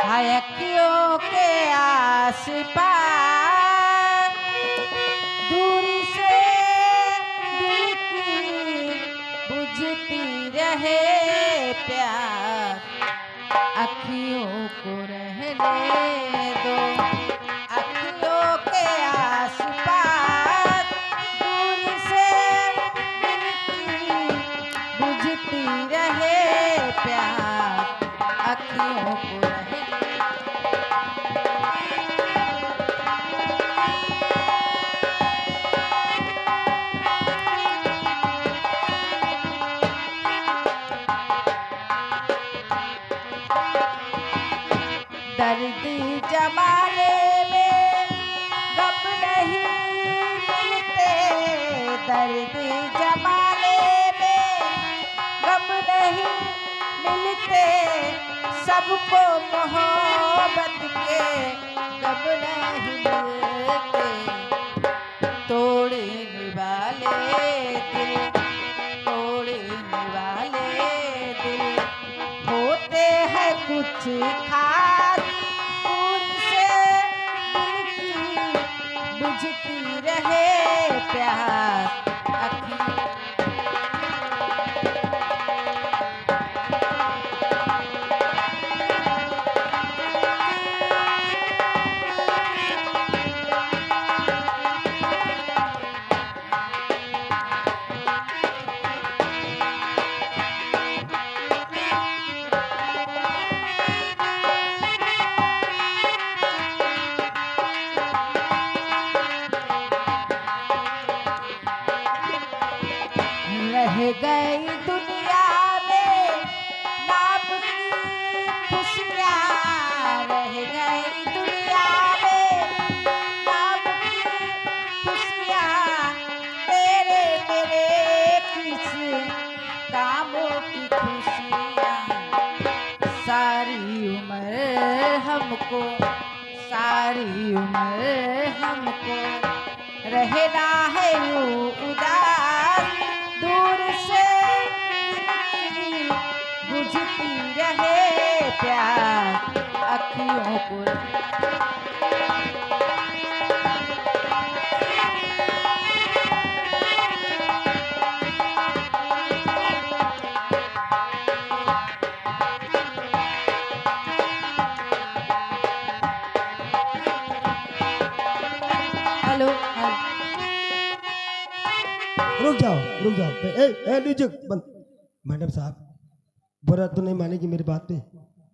अखियों के आस पास दूरी से दिल की बुझती रहे प्यार, अखियों को रहने दो। अखियों के आस पास दूरी से दिल की बुझती रहे प्यार, अखियों को रहने दर्द जमाने में गम नहीं मिलते, दर्द जमाने में गम नहीं मिलते, सबको मोहब्बत के गम नहीं मिलते। तोड़ने वाले दिल, तोड़ने वाले दिल होते हैं कुछ खास, बुझती रहे प्यार, रह गई दुनिया में नाम की खुशियाँ, रह गई दुनिया में नाम की खुशियाँ, तेरे मेरे किस कामों की खुशियाँ। सारी उम्र हमको, सारी उम्र हमको रहना है यूं उदास, दूर से बुझती रहे प्यार, अखियों को हेलो रुक जाओ रुक जाओ। ए म्यूजिक बंद। मैडम साहब बुरा तो नहीं मानेगी मेरी बात पे?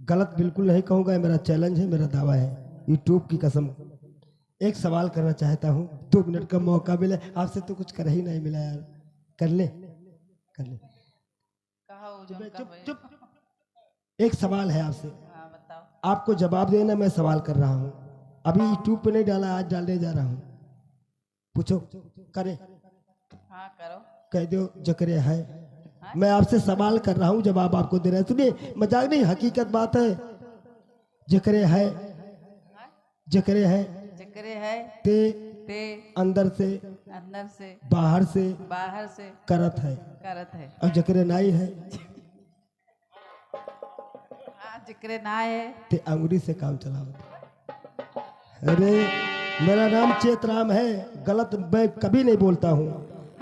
गलत बिल्कुल नहीं कहूँगा, मेरा चैलेंज है, मेरा दावा है यूट्यूब की कसम। एक सवाल करना चाहता हूँ, 2 मिनट का मौका मिले। आपसे तो कुछ कर ही नहीं मिला यार, कर ले कर ले। चुप चुप। एक सवाल है आपसे, आपको जवाब देना। मैं सवाल कर रहा हूँ, अभी यूट्यूब पे नहीं डाला, आज डालने जा रहा हूँ। पूछो। करे हाँ करो, कह दो जकरे है। मैं आपसे सवाल कर रहा हूँ, जवाब आपको दे रहे हैं। सुनिए, मजाक नहीं, हकीकत बात है। जकरे है, जकरे है, जकरे है ते अंदर से बाहर से करत है, और जकरे नाई है जिक्र ना है ते अंगुरी से काम चलाओ। अरे मेरा नाम चेतराम है, गलत मैं कभी नहीं बोलता हूँ।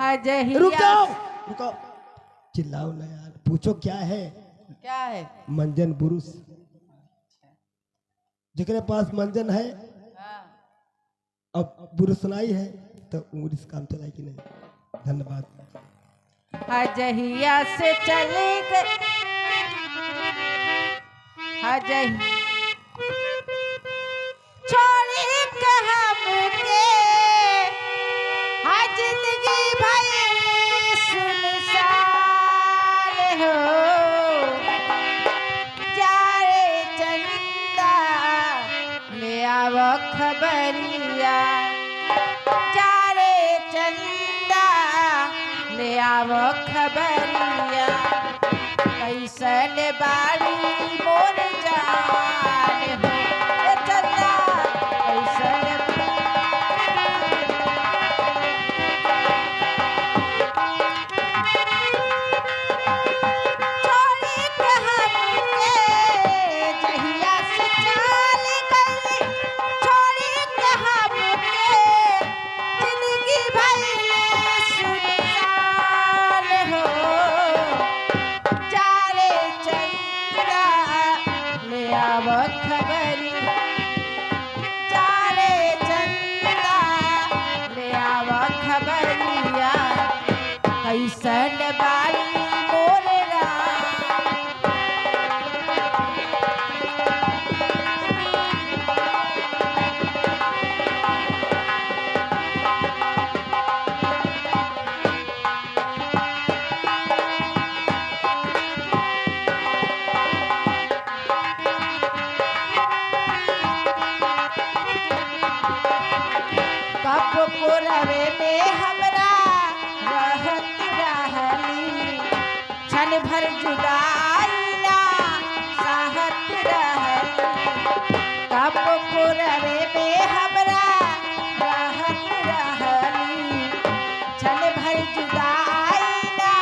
रुक जाओ, रुको, चिल्लाओ ना यार। पूछो क्या है? क्या है? मंजन बुरुष। जिसके पास मंजन है अब बुरुष नहीं है तो उंगली से काम चलाएगी नहीं। धन्यवाद। हजहिया से चले गए, हजही छोड़ी के हमके, हज जिंदगी भई सुनसान हो। जारे चंदा ले आव खबरिया, जारे चंदा ले आव खबरिया, कैसन बाड़ी मोर जा खबरी जा रे चंदा ले आव खबरिया कैसन बारी मोर राम। कब पुरवे में हमरा रहत रहली क्षण भर जुदाई ना सहत रहली। कब पुरवे में हमरा रहत रहली क्षण भर जुदाई ना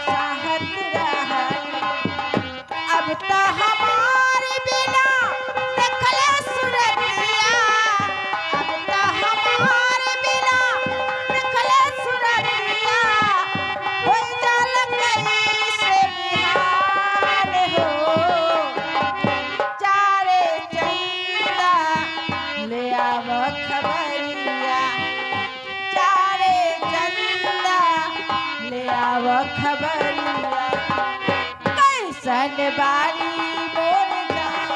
सहत रहली। अब तो हमारे बिना देखले सुरतिया अब तो हमारे बिना देखले सुरतिया हो जाल कैसे बिहान हो। चारे चंदा ले आव खबरिया चारे चंदा ले आव खबरिया कैसन बारी मोर जान।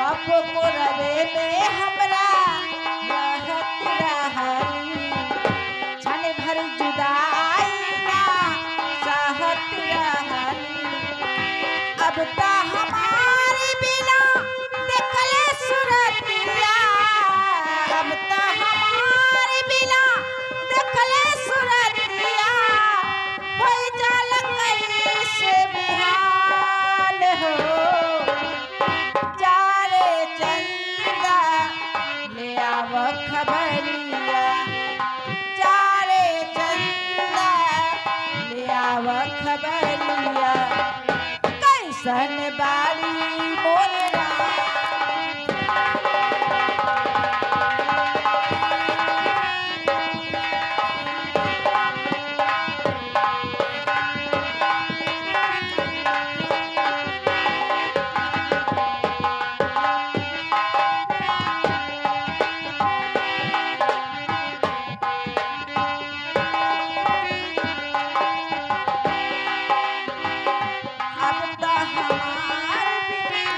कब पुरवे में हमरा रहत रहली क्षण भर जुदाई ना सहत रहली। अब तो हमारे बिना देखले सुरतिया अब तो हमारे बिना देखले सुरतिया हो जाल कैसे बिहान हो। जा रे चंदा ले आव खबरिया जा रे चंदा ले आव खबरिया कैसन बारी मोर राम। अब तो हमारे बिना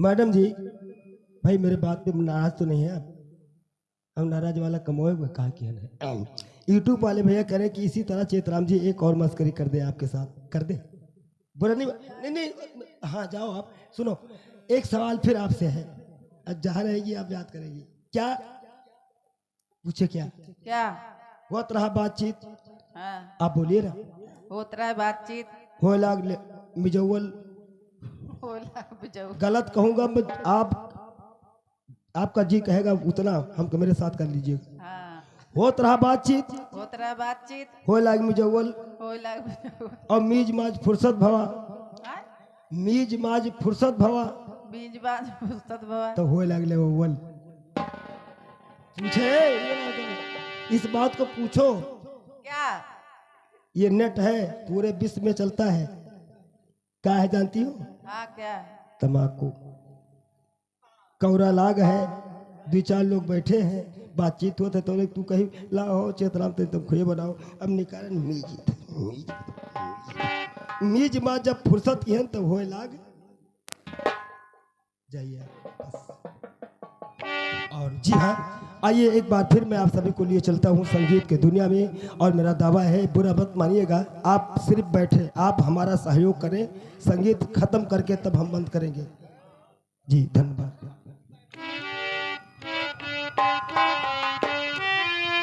मैडम जी भाई मेरे बात पे नाराज तो नहीं है आप? हम नाराज वाला कमोए हुए कहा किया है। यूट्यूब वाले भैया कह रहे हैं कि इसी तरह चेतराम जी एक और मस्करी कर दे आपके साथ कर दे। बुरा नहीं नहीं हाँ जाओ आप सुनो एक सवाल फिर आपसे है अब जहाँ रहेगी आप याद करेगी क्या पूछे क्या क्या होत रहा बातचीत हाँ आप बोलिए ना होत रहा है बातचीत हो लाग मिजौल होला बुझाऊ गलत कहूंगा मैं आप आपका जी कहेगा उतना हम मेरे साथ कर लीजिए। हाँ होत रहा बातचीत होत रहा बातचीत हो लाग मिजौल होला बुझाऊ और मीज माज फुर्सत भवा हाँ? मीज माज फुर्सत भवा बीज बाज पुस्तक भवा तो हो लगले वो पूछे इस बात को पूछो क्या ये नेट है पूरे विश्व में चलता है क्या है जानती हो हाँ क्या तम्बाकू कौरा लाग है दो चार लोग बैठे हैं बातचीत होते तो तू कहीं लाओ चेतराम तुम खुए बनाओ अब निकाल मीज माँ जब फुर्सत की है तब हो लाग जाइए बस। और जी हाँ आइए एक बार फिर मैं आप सभी को लिए चलता हूँ संगीत के दुनिया में, और मेरा दावा है, बुरा मत मानिएगा, आप सिर्फ बैठे, आप हमारा सहयोग करें, संगीत खत्म करके तब हम बंद करेंगे। जी धन्यवाद।